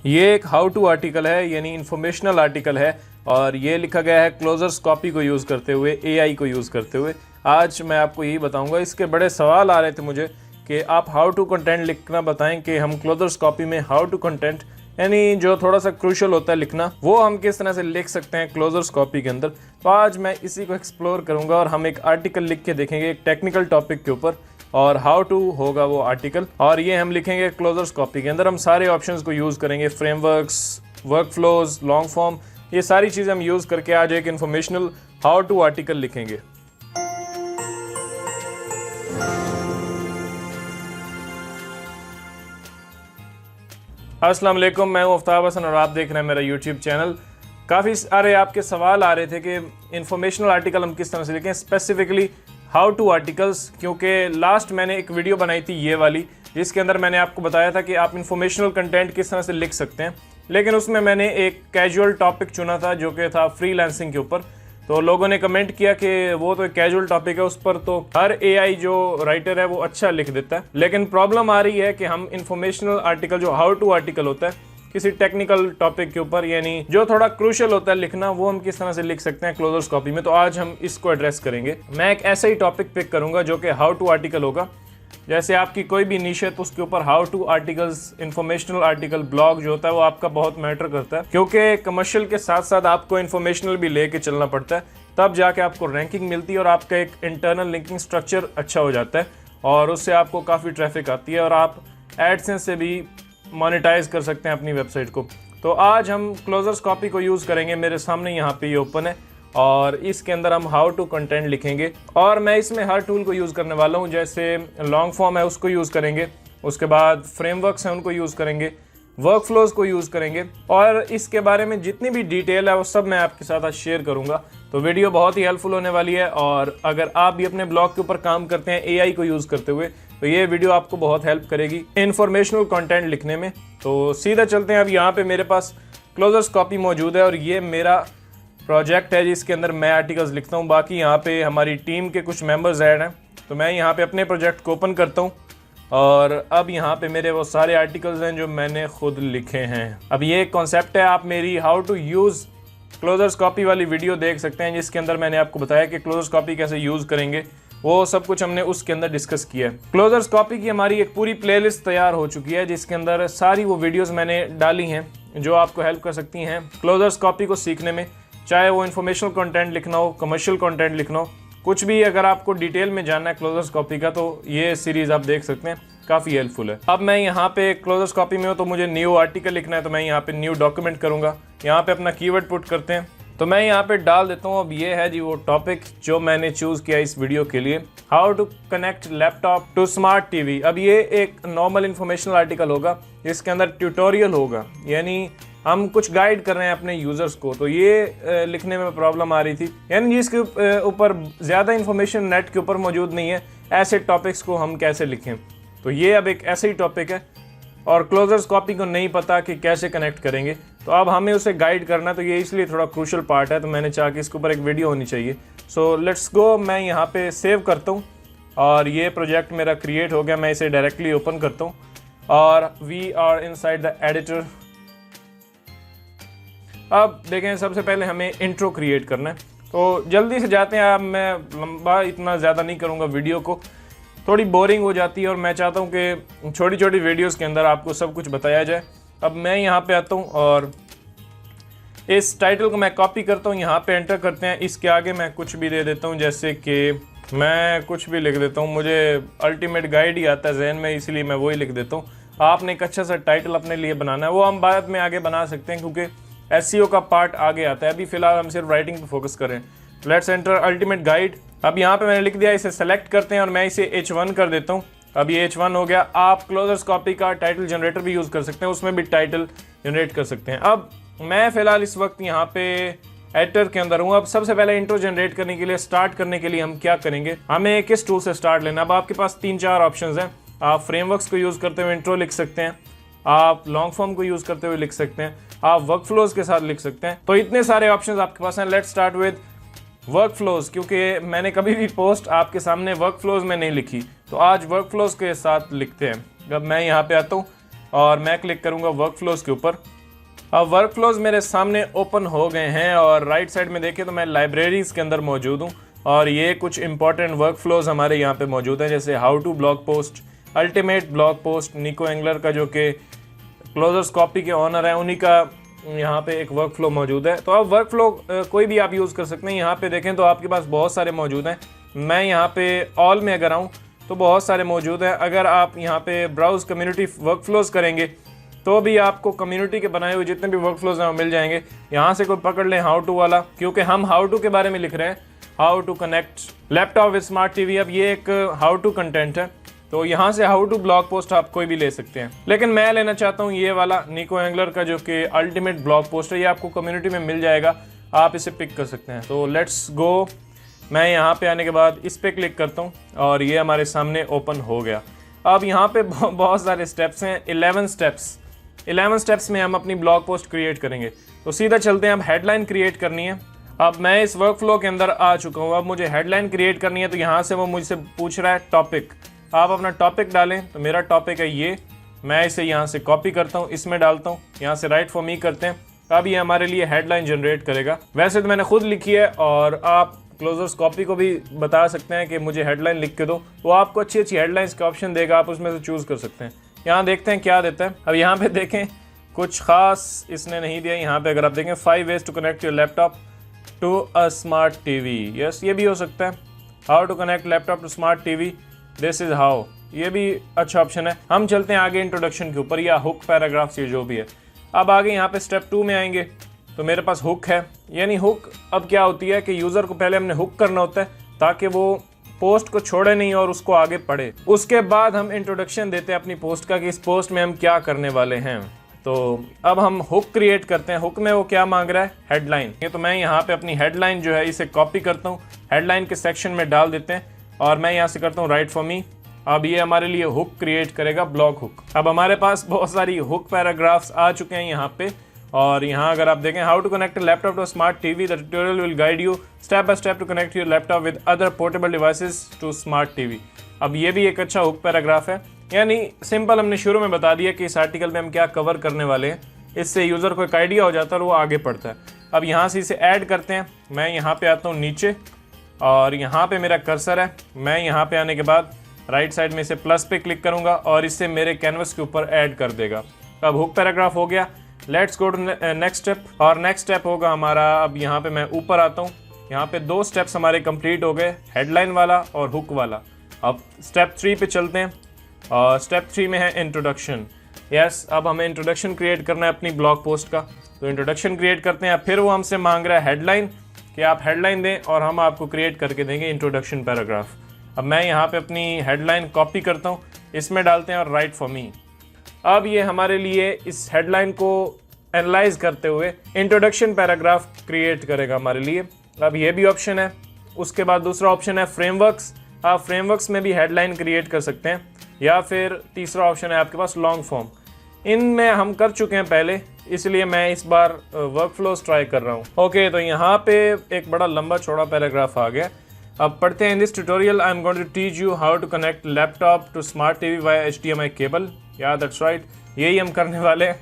ये एक how to article है, यानी इन्फॉर्मेशनल आर्टिकल है और ये लिखा गया है क्लोजर्स कॉपी को यूज़ करते हुए, एआई को यूज़ करते हुए। आज मैं आपको यही बताऊंगा। इसके बड़े सवाल आ रहे थे मुझे कि आप हाउ टू कंटेंट लिखना बताएं कि हम क्लोजर्स कॉपी में हाउ टू कंटेंट, यानी जो थोड़ा सा क्रूशल होता है लिखना, वो हम किस तरह से लिख सकते हैं क्लोजर्स कॉपी के अंदर। तो आज मैं इसी को एक्सप्लोर करूंगा और हम एक आर्टिकल लिख के देखेंगे एक टेक्निकल टॉपिक के ऊपर, और हाउ टू होगा वो आर्टिकल, और ये हम लिखेंगे क्लोजर्स कॉपी के अंदर। हम सारे ऑप्शंस को यूज़ करेंगे, फ्रेमवर्क्स, वर्कफ्लोज, लॉन्ग फॉर्म, ये सारी चीज़ें हम यूज़ करके आज एक इन्फॉर्मेशनल हाउ टू आर्टिकल लिखेंगे। अस्सलाम वालेकुम, मैं हूं आफ्ताब हसन और आप देख रहे हैं मेरा यूट्यूब चैनल। काफ़ी सारे आपके सवाल आ रहे थे कि इन्फॉर्मेशनल आर्टिकल हम किस तरह से लिखें, स्पेसिफिकली हाउ टू आर्टिकल्स, क्योंकि लास्ट मैंने एक वीडियो बनाई थी ये वाली, जिसके अंदर मैंने आपको बताया था कि आप इन्फॉर्मेशनल कंटेंट किस तरह से लिख सकते हैं, लेकिन उसमें मैंने एक कैजुअल टॉपिक चुना था जो कि था फ्रीलांसिंग के ऊपर। तो लोगों ने कमेंट किया कि वो तो एक कैजुअल टॉपिक है, उस पर तो हर एआई जो राइटर है वो अच्छा लिख देता है, लेकिन प्रॉब्लम आ रही है कि हम इन्फॉर्मेशनल आर्टिकल, जो हाउ टू आर्टिकल होता है किसी टेक्निकल टॉपिक के ऊपर, यानी जो थोड़ा क्रूशियल होता है लिखना, वो हम किस तरह से लिख सकते हैं क्लोजर्स कॉपी में। तो आज हम इसको एड्रेस करेंगे। मैं एक ऐसा ही टॉपिक पिक करूंगा जो कि हाउ टू आर्टिकल होगा। जैसे आपकी कोई भी निश है तो उसके ऊपर how to articles, informational article, blog जो होता है वो आपका बहुत मैटर करता है, क्योंकि कमर्शियल के साथ साथ आपको इन्फॉर्मेशनल भी लेके चलना पड़ता है, तब जाके आपको रैंकिंग मिलती है और आपका एक इंटरनल लिंकिंग स्ट्रक्चर अच्छा हो जाता है और उससे आपको काफ़ी ट्रैफिक आती है और आप एडसेंस से भी मोनेटाइज कर सकते हैं अपनी वेबसाइट को। तो आज हम क्लोजर्स कॉपी को यूज़ करेंगे। मेरे सामने यहाँ पे ये ओपन है और इसके अंदर हम हाउ टू कंटेंट लिखेंगे और मैं इसमें हर टूल को यूज़ करने वाला हूँ। जैसे लॉन्ग फॉर्म है उसको यूज़ करेंगे, उसके बाद फ्रेमवर्क्स हैं उनको यूज़ करेंगे, वर्कफ्लोज को यूज़ करेंगे, और इसके बारे में जितनी भी डिटेल है वो सब मैं आपके साथ आज शेयर करूँगा। तो वीडियो बहुत ही हेल्पफुल होने वाली है और अगर आप भी अपने ब्लॉग के ऊपर काम करते हैं एआई को यूज़ करते हुए, तो ये वीडियो आपको बहुत हेल्प करेगी इन्फॉर्मेशनल कंटेंट लिखने में। तो सीधा चलते हैं। अब यहाँ पे मेरे पास क्लोजर्स कॉपी मौजूद है और ये मेरा प्रोजेक्ट है जिसके अंदर मैं आर्टिकल्स लिखता हूँ। बाकी यहाँ पे हमारी टीम के कुछ मेंबर्स ऐड हैं, तो मैं यहाँ पे अपने प्रोजेक्ट को ओपन करता हूँ और अब यहाँ पे मेरे वो सारे आर्टिकल्स हैं जो मैंने खुद लिखे हैं। अब ये कॉन्सेप्ट है, आप मेरी how to use closers copy वाली वीडियो देख सकते हैं जिसके अंदर मैंने आपको बताया कि क्लोजर्स कॉपी कैसे यूज़ करेंगे, वो सब कुछ हमने उसके अंदर डिस्कस किया है। क्लोजर्स कॉपी की हमारी एक पूरी प्लेलिस्ट तैयार हो चुकी है जिसके अंदर सारी वो वीडियोस मैंने डाली हैं जो आपको हेल्प कर सकती हैं क्लोजर्स कॉपी को सीखने में, चाहे वो इन्फॉर्मेशनल कंटेंट लिखना हो, कमर्शियल कंटेंट लिखना हो, कुछ भी। अगर आपको डिटेल में जानना है क्लोजर्स कॉपी का तो ये सीरीज़ आप देख सकते हैं, काफ़ी हेल्पफुल है। अब मैं यहाँ पे क्लोजर्स कॉपी में हूँ तो मुझे न्यू आर्टिकल लिखना है, तो मैं यहाँ पे न्यू डॉक्यूमेंट करूँगा। यहाँ पे अपना कीवर्ड पुट करते हैं, तो मैं यहाँ पे डाल देता हूँ। अब ये है जी वो टॉपिक जो मैंने चूज़ किया इस वीडियो के लिए, how to connect laptop to smart TV. अब ये एक नॉर्मल इन्फॉर्मेशनल आर्टिकल होगा, इसके अंदर ट्यूटोरियल होगा, यानी हम कुछ गाइड कर रहे हैं अपने यूज़र्स को। तो ये लिखने में प्रॉब्लम आ रही थी, यानी जिसके ऊपर ज़्यादा इन्फॉर्मेशन नेट के ऊपर मौजूद नहीं है, ऐसे टॉपिक्स को हम कैसे लिखें। तो ये अब एक ऐसा ही टॉपिक है और क्लोजर्स कॉपी को नहीं पता कि कैसे कनेक्ट करेंगे, तो अब हमें उसे गाइड करना, तो ये इसलिए थोड़ा क्रूशल पार्ट है, तो मैंने चाहा कि इसके ऊपर एक वीडियो होनी चाहिए। So let's go. मैं यहाँ पे सेव करता हूँ और ये प्रोजेक्ट मेरा क्रिएट हो गया। मैं इसे डायरेक्टली ओपन करता हूँ और we are inside the editor. अब देखें, सबसे पहले हमें इंट्रो क्रिएट करना है, तो जल्दी से जाते हैं। अब मैं लंबा इतना ज़्यादा नहीं करूँगा, वीडियो को थोड़ी बोरिंग हो जाती है और मैं चाहता हूँ कि छोटी छोटी वीडियोस के अंदर आपको सब कुछ बताया जाए। अब मैं यहाँ पे आता हूँ और इस टाइटल को मैं कॉपी करता हूँ, यहाँ पे एंटर करते हैं। इसके आगे मैं कुछ भी दे देता हूँ, जैसे कि मैं कुछ भी लिख देता हूँ, मुझे अल्टीमेट गाइड ही आता है जहन में, इसलिए मैं वही लिख देता हूँ। आपने एक अच्छा सा टाइटल अपने लिए बनाना है, वो हम बाद में आगे बना सकते हैं क्योंकि एसईओ का पार्ट आगे आता है। अभी फिलहाल हम सिर्फ राइटिंग पे फोकस करें। Let's enter ultimate guide. अब यहाँ पे मैंने लिख दिया, इसे सेलेक्ट करते हैं और मैं इसे H1 कर देता हूँ। अब ये H1 हो गया। आप क्लोजर्स कॉपी का टाइटल जनरेटर भी यूज़ कर सकते हैं, उसमें भी टाइटल जनरेट कर सकते हैं। अब मैं फ़िलहाल इस वक्त यहाँ पे एडिटर के अंदर हूँ। अब सबसे पहले इंट्रो जनरेट करने के लिए, स्टार्ट करने के लिए हम क्या करेंगे, हमें किस टूल से स्टार्ट लेना। अब आपके पास 3-4 ऑप्शन हैं। आप फ्रेमवर्क्स को यूज़ करते हुए इंट्रो लिख सकते हैं, आप लॉन्ग फॉर्म को यूज़ करते हुए लिख सकते हैं, आप वर्कफ्लोज के साथ लिख सकते हैं। तो इतने सारे ऑप्शंस आपके पास हैं। लेट्स स्टार्ट विद वर्कफ्लोज, क्योंकि मैंने कभी भी पोस्ट आपके सामने वर्कफ्लोज में नहीं लिखी, तो आज वर्कफ्लोज के साथ लिखते हैं। अब मैं यहाँ पे आता हूँ और मैं क्लिक करूँगा वर्क फ्लोज के ऊपर। अब वर्क फ्लोज मेरे सामने ओपन हो गए हैं और राइट साइड में देखें तो मैं लाइब्रेरीज़ के अंदर मौजूद हूँ और ये कुछ इंपॉर्टेंट वर्क फ्लोज हमारे यहाँ पे मौजूद हैं, जैसे how to blog post, ultimate blog post, Nico Angler का जो कि क्लोजर्स कॉपी के ऑनर हैं उन्हीं का यहाँ पे एक वर्क फ्लो मौजूद है। तो अब वर्क फ्लो कोई भी आप यूज़ कर सकते हैं। यहाँ पे देखें तो आपके पास बहुत सारे मौजूद हैं। मैं यहाँ पे ऑल में अगर आऊँ तो बहुत सारे मौजूद हैं। अगर आप यहाँ पे ब्राउज कम्युनिटी वर्क फ्लोज करेंगे तो भी आपको कम्युनिटी के बनाए हुए जितने भी वर्क फ्लोज हैं वो मिल जाएंगे। यहाँ से कोई पकड़ लें हाउ टू वाला, क्योंकि हम हाउ टू के बारे में लिख रहे हैं, how to connect laptop with smart TV. अब ये एक हाउ टू कंटेंट है, तो यहाँ से हाउ टू ब्लॉग पोस्ट आप कोई भी ले सकते हैं, लेकिन मैं लेना चाहता हूँ ये वाला निको एंगलर का जो कि अल्टीमेट ब्लॉग पोस्ट है। ये आपको कम्युनिटी में मिल जाएगा, आप इसे पिक कर सकते हैं। तो लेट्स गो। मैं यहाँ पे आने के बाद इस पे क्लिक करता हूँ और ये हमारे सामने ओपन हो गया। अब यहाँ पे बहुत सारे स्टेप्स हैं, 11 स्टेप्स में हम अपनी ब्लॉग पोस्ट क्रिएट करेंगे। तो सीधा चलते हैं। अब हेडलाइन क्रिएट करनी है। अब मैं इस वर्क फ्लो के अंदर आ चुका हूँ। अब मुझे हेडलाइन क्रिएट करनी है, तो यहाँ से वो मुझसे पूछ रहा है टॉपिक। आप अपना टॉपिक डालें, तो मेरा टॉपिक है ये। मैं इसे यहाँ से कॉपी करता हूँ, इसमें डालता हूँ, यहाँ से राइट फॉर मी करते हैं। अब ये हमारे लिए हेडलाइन जनरेट करेगा। वैसे तो मैंने खुद लिखी है और आप क्लोजर्स कॉपी को भी बता सकते हैं कि मुझे हेडलाइन लिख के दो, वो आपको अच्छी अच्छी हेडलाइंस का ऑप्शन देगा, आप उसमें से चूज़ कर सकते हैं। यहाँ देखते हैं क्या देता है। अब यहाँ पे देखें कुछ खास इसने नहीं दिया। यहाँ पे अगर आप देखें 5 ways to connect your laptop to a smart TV. Yes, ये भी हो सकता है। How to connect laptop to smart TV, this is how, ये भी अच्छा ऑप्शन है। हम चलते हैं आगे इंट्रोडक्शन के ऊपर या हुक पैराग्राफ्स, ये जो भी है। अब आगे यहाँ पे स्टेप 2 में आएंगे तो मेरे पास हुक है। यानी हुक अब क्या होती है कि यूज़र को पहले हमने हुक करना होता है ताकि वो पोस्ट को छोड़े नहीं और उसको आगे पढ़े। उसके बाद हम इंट्रोडक्शन देते हैं अपनी पोस्ट का कि इस पोस्ट में हम क्या करने वाले हैं। तो अब हम हुक क्रिएट करते हैं। हुक में वो क्या मांग रहा है, हेडलाइन। तो मैं यहाँ पे अपनी हेडलाइन जो है इसे कॉपी करता हूँ, हेडलाइन के सेक्शन में डाल देते हैं और मैं यहाँ से करता हूँ राइट फॉर मी। अब ये हमारे लिए हुक क्रिएट करेगा, ब्लॉग हुक। अब हमारे पास बहुत सारी हुक पैराग्राफ्स आ चुके हैं यहाँ पे। और यहाँ अगर आप देखें how to connect laptop to smart TV, the tutorial will guide you step by step to connect your laptop with other portable devices to smart TV. अब ये भी एक अच्छा हुक पैराग्राफ है। यानी सिंपल हमने शुरू में बता दिया कि इस आर्टिकल में हम क्या कवर करने वाले हैं, इससे यूज़र को एक आइडिया हो जाता है और वो आगे पढ़ता है। अब यहाँ से इसे ऐड करते हैं। मैं यहाँ पे आता हूँ नीचे और यहाँ पे मेरा कर्सर है। मैं यहाँ पे आने के बाद राइट साइड में इसे प्लस पे क्लिक करूँगा और इससे मेरे कैनवस के ऊपर ऐड कर देगा। अब हुक पैराग्राफ हो गया। Let's go to next step. और नेक्स्ट स्टेप होगा हमारा, अब यहाँ पे मैं ऊपर आता हूँ। यहाँ पे 2 स्टेप्स हमारे कंप्लीट हो गए, हेडलाइन वाला और हुक वाला। अब स्टेप 3 पे चलते हैं और स्टेप 3 में है इंट्रोडक्शन। यस, अब हमें इंट्रोडक्शन क्रिएट करना है अपनी ब्लॉग पोस्ट का। तो इंट्रोडक्शन क्रिएट करते हैं। फिर वो हमसे मांग रहा है हेडलाइन, कि आप हेडलाइन दें और हम आपको क्रिएट करके देंगे इंट्रोडक्शन पैराग्राफ। अब मैं यहाँ पे अपनी हेडलाइन कॉपी करता हूँ, इसमें डालते हैं और राइट फॉर मी। अब ये हमारे लिए इस हेडलाइन को एनालाइज करते हुए इंट्रोडक्शन पैराग्राफ क्रिएट करेगा हमारे लिए। अब ये भी ऑप्शन है। उसके बाद दूसरा ऑप्शन है फ्रेमवर्क्स। आप फ्रेमवर्क्स में भी हेडलाइन क्रिएट कर सकते हैं, या फिर तीसरा ऑप्शन है आपके पास लॉन्ग फॉर्म। इनमें हम कर चुके हैं पहले, इसलिए मैं इस बार वर्क फ्लोज ट्राई कर रहा हूँ। ओके, तो यहाँ पे एक बड़ा लंबा चौड़ा पैराग्राफ आ गया। अब पढ़ते हैं। In this tutorial I am going to teach you how to connect laptop to smart TV via HDMI cable. या दैट्स राइट, यही हम करने वाले हैं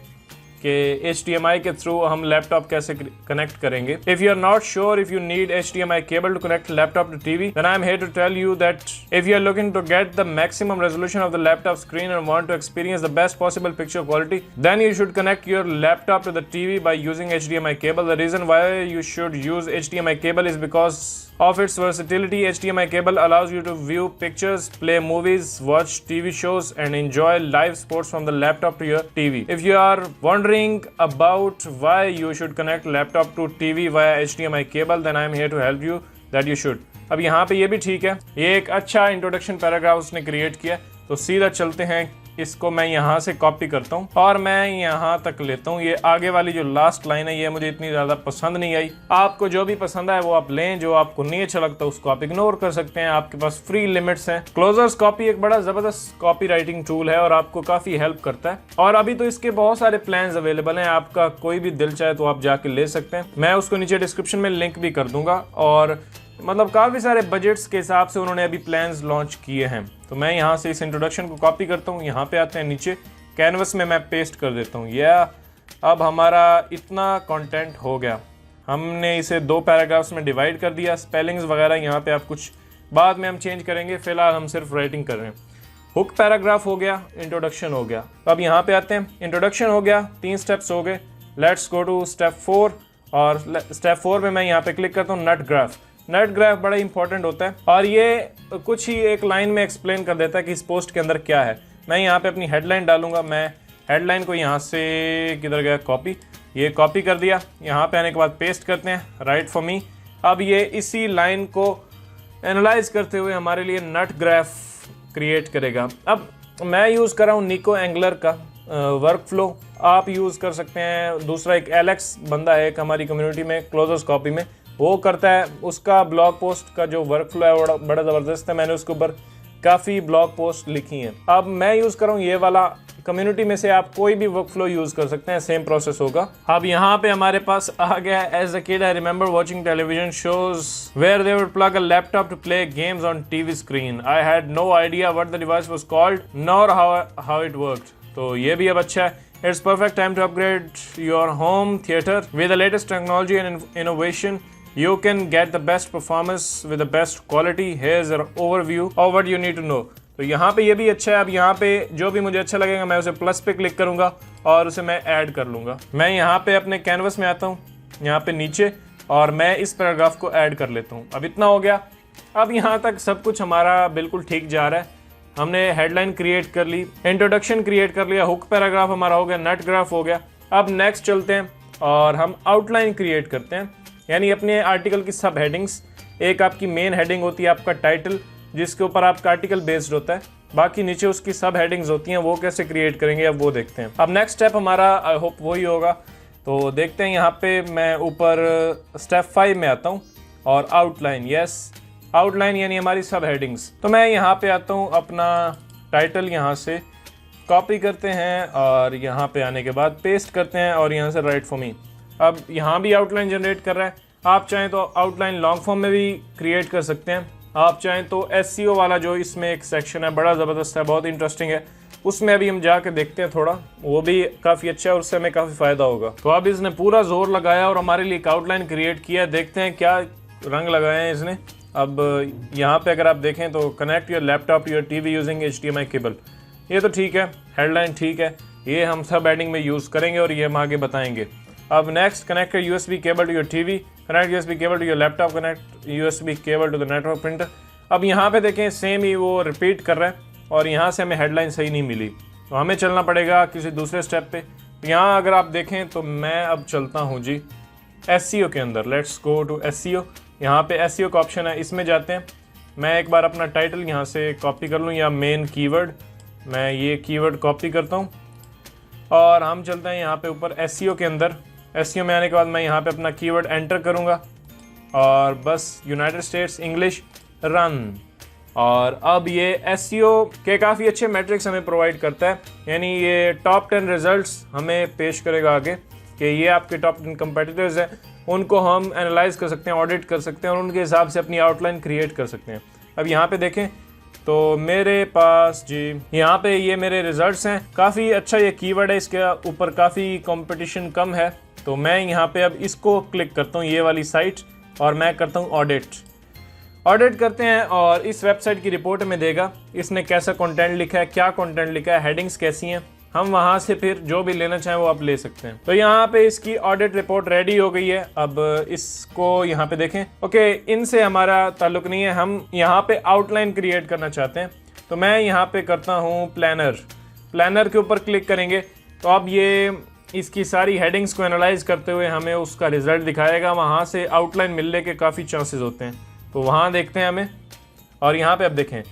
कि HDMI के थ्रू हम लैपटॉप कैसे कनेक्ट करेंगे। If you are not sure if you need HDMI cable to connect laptop to TV, then I am here to tell you that if you are looking to get the maximum resolution of the laptop screen and want to experience the best possible picture quality, then you should connect your laptop to the TV by using HDMI cable. The reason why you should use HDMI cable is because of its versatility. HDMI cable allows you to view pictures, play movies, watch TV shows and enjoy live sports from the laptop to your TV. If you are wondering about why you should connect laptop to TV via HDMI cable, then I am here to help you that you should. अब यहाँ पे ये भी ठीक है। ये एक अच्छा इंट्रोडक्शन पैराग्राफ उसने क्रिएट किया। तो सीधा चलते हैं, इसको मैं यहाँ से कॉपी करता हूँ और मैं यहाँ तक लेता हूँ। ये आगे वाली जो लास्ट लाइन है ये मुझे इतनी ज़्यादा पसंद नहीं आई। आपको जो भी पसंद आए वो आप लें, जो आपको नहीं अच्छा लगता उसको आप इग्नोर कर सकते हैं। आपके पास फ्री लिमिट्स हैं। क्लोजर्स कॉपी एक बड़ा ज़बरदस्त कॉपी राइटिंग टूल है और आपको काफ़ी हेल्प करता है। और अभी तो इसके बहुत सारे प्लान्स अवेलेबल हैं, आपका कोई भी दिल चाहे तो आप जाके ले सकते हैं। मैं उसको नीचे डिस्क्रिप्शन में लिंक भी कर दूंगा। और मतलब काफ़ी सारे बजट्स के हिसाब से उन्होंने अभी प्लान्स लॉन्च किए हैं। तो मैं यहाँ से इस इंट्रोडक्शन को कॉपी करता हूँ, यहाँ पे आते हैं नीचे, कैनवस में मैं पेस्ट कर देता हूँ। अब हमारा इतना कंटेंट हो गया। हमने इसे 2 पैराग्राफ्स में डिवाइड कर दिया। स्पेलिंग्स वगैरह यहाँ पे आप कुछ बाद में हम चेंज करेंगे, फिलहाल हम सिर्फ राइटिंग कर रहे हैं। हुक पैराग्राफ हो गया, इंट्रोडक्शन हो गया। तो अब यहाँ पे आते हैं, इंट्रोडक्शन हो गया, 3 स्टेप्स हो गए। लेट्स गो टू स्टेप 4 और स्टेप 4 में मैं यहाँ पे क्लिक करता हूँ नट ग्राफ। नट ग्राफ बड़ा इंपॉर्टेंट होता है और ये कुछ ही एक लाइन में एक्सप्लेन कर देता है कि इस पोस्ट के अंदर क्या है। मैं यहाँ पे अपनी हेडलाइन डालूंगा। मैं हेडलाइन को यहाँ से किधर गया, कॉपी, ये कॉपी कर दिया। यहाँ पे आने के बाद पेस्ट करते हैं, राइट फॉर मी। अब ये इसी लाइन को एनालाइज करते हुए हमारे लिए नट ग्राफ क्रिएट करेगा। अब मैं यूज़ कर रहा हूँ निको एंगलर का वर्क फ्लो, आप यूज़ कर सकते हैं। दूसरा एक एलेक्स बंदा है एक हमारी कम्युनिटी में, क्लोजर्स कॉपी में, वो करता है। उसका ब्लॉग पोस्ट का जो वर्क फ्लो है बड़ा ज़बरदस्त है। मैंने उसके ऊपर काफ़ी ब्लॉग पोस्ट लिखी हैं। अब मैं यूज़ कर रहा हूँ ये वाला। कम्युनिटी में से आप कोई भी वर्क फ्लो यूज़ कर सकते हैं, सेम प्रोसेस होगा। अब यहाँ पे हमारे पास आ गया, as a kid I remember watching television shows where they would plug a laptop to play games on TV screen. I had no idea what the device was called nor how it worked. तो ये भी अब अच्छा है। It's perfect time to upgrade your home theater with the latest technology and innovation. You can get the best performance with the best quality. Here's an overview of what you need to know. तो यहाँ पे ये भी अच्छा है। अब यहाँ पे जो भी मुझे अच्छा लगेगा मैं उसे प्लस पे क्लिक करूँगा और उसे मैं ऐड कर लूँगा। मैं यहाँ पे अपने कैनवस में आता हूँ, यहाँ पे नीचे, और मैं इस पैराग्राफ को ऐड कर लेता हूँ। अब इतना हो गया। अब यहाँ तक सब कुछ हमारा बिल्कुल ठीक जा रहा है। हमने हेडलाइन क्रिएट कर ली, इंट्रोडक्शन क्रिएट कर लिया, हुक पैराग्राफ हमारा हो गया, नट ग्राफ हो गया। अब नेक्स्ट चलते हैं और हम आउटलाइन क्रिएट करते हैं, यानी अपने आर्टिकल की सब हेडिंग्स। एक आपकी मेन हेडिंग होती है, आपका टाइटल, जिसके ऊपर आपका आर्टिकल बेस्ड होता है। बाकी नीचे उसकी सब हेडिंग्स होती हैं, वो कैसे क्रिएट करेंगे अब वो देखते हैं। अब नेक्स्ट स्टेप हमारा आई होप वही होगा। तो देखते हैं, यहाँ पे मैं ऊपर स्टेप 5 में आता हूँ और आउटलाइन, यस आउटलाइन यानी हमारी सब हेडिंग्स। तो मैं यहाँ पे आता हूँ, अपना टाइटल यहाँ से कॉपी करते हैं और यहाँ पे आने के बाद पेस्ट करते हैं और यहाँ से राइट फॉर मी। अब यहाँ भी आउटलाइन जनरेट कर रहा है। आप चाहें तो आउटलाइन लॉन्ग फॉर्म में भी क्रिएट कर सकते हैं। आप चाहें तो SEO वाला जो इसमें एक सेक्शन है बड़ा ज़बरदस्त है, बहुत इंटरेस्टिंग है, उसमें अभी हम जाके देखते हैं थोड़ा, वो भी काफ़ी अच्छा है और उससे हमें काफ़ी फ़ायदा होगा। तो अब इसने पूरा जोर लगाया और हमारे लिए एक आउटलाइन क्रिएट किया। देखते हैं क्या रंग लगाए हैं इसने। अब यहाँ पे अगर आप देखें तो connect your laptop your TV using HDMI cable, ये तो ठीक है, हेडलाइन ठीक है, ये हम सब हेडिंग में यूज़ करेंगे और ये हम आगे बताएंगे। अब next, connect your USB cable to your TV, connect USB cable to your laptop, connect USB cable to the network printer. अब यहाँ पे देखें सेम ही वो रिपीट कर रहा है और यहाँ से हमें हेडलाइन सही नहीं मिली, तो हमें चलना पड़ेगा किसी दूसरे स्टेप पे। यहाँ अगर आप देखें तो मैं अब चलता हूँ जी SEO के अंदर। Let's go to SEO। यहाँ पे SEO का ऑप्शन है, इसमें जाते हैं। मैं एक बार अपना टाइटल यहाँ से कॉपी कर लूँ या मेन कीवर्ड, मैं ये कीवर्ड कॉपी करता हूँ और हम चलते हैं यहाँ पे ऊपर SEO के अंदर। SEO में आने के बाद मैं यहाँ पे अपना कीवर्ड एंटर करूँगा और बस यूनाइटेड स्टेट्स इंग्लिश रन। और अब ये SEO के काफ़ी अच्छे मैट्रिक्स हमें प्रोवाइड करता है, यानी ये टॉप 10 रिजल्ट्स हमें पेश करेगा आगे कि ये आपके टॉप 10 कंपेटिटर्स हैं, उनको हम एनालाइज कर सकते हैं, ऑडिट कर सकते हैं और उनके हिसाब से अपनी आउटलाइन क्रिएट कर सकते हैं। अब यहाँ पे देखें तो मेरे पास जी यहाँ पे ये मेरे रिजल्ट्स हैं। काफ़ी अच्छा ये कीवर्ड है, इसके ऊपर काफ़ी कंपटीशन कम है। तो मैं यहाँ पे अब इसको क्लिक करता हूँ, ये वाली साइट, और मैं करता हूँ ऑडिट करते हैं और इस वेबसाइट की रिपोर्ट में देगा इसने कैसा कंटेंट लिखा है, क्या कंटेंट लिखा है, हेडिंग्स कैसी हैं। हम वहाँ से फिर जो भी लेना चाहें वो आप ले सकते हैं। तो यहाँ पे इसकी ऑडिट रिपोर्ट रेडी हो गई है। अब इसको यहाँ पे देखें। ओके, इनसे हमारा ताल्लुक नहीं है, हम यहाँ पे आउटलाइन क्रिएट करना चाहते हैं। तो मैं यहाँ पे करता हूँ प्लानर के ऊपर क्लिक करेंगे तो अब ये इसकी सारी हेडिंग्स को एनालाइज करते हुए हमें उसका रिजल्ट दिखाएगा। वहाँ से आउटलाइन मिलने के काफ़ी चांसेस होते हैं, तो वहाँ देखते हैं हमें। और यहाँ पे अब देखें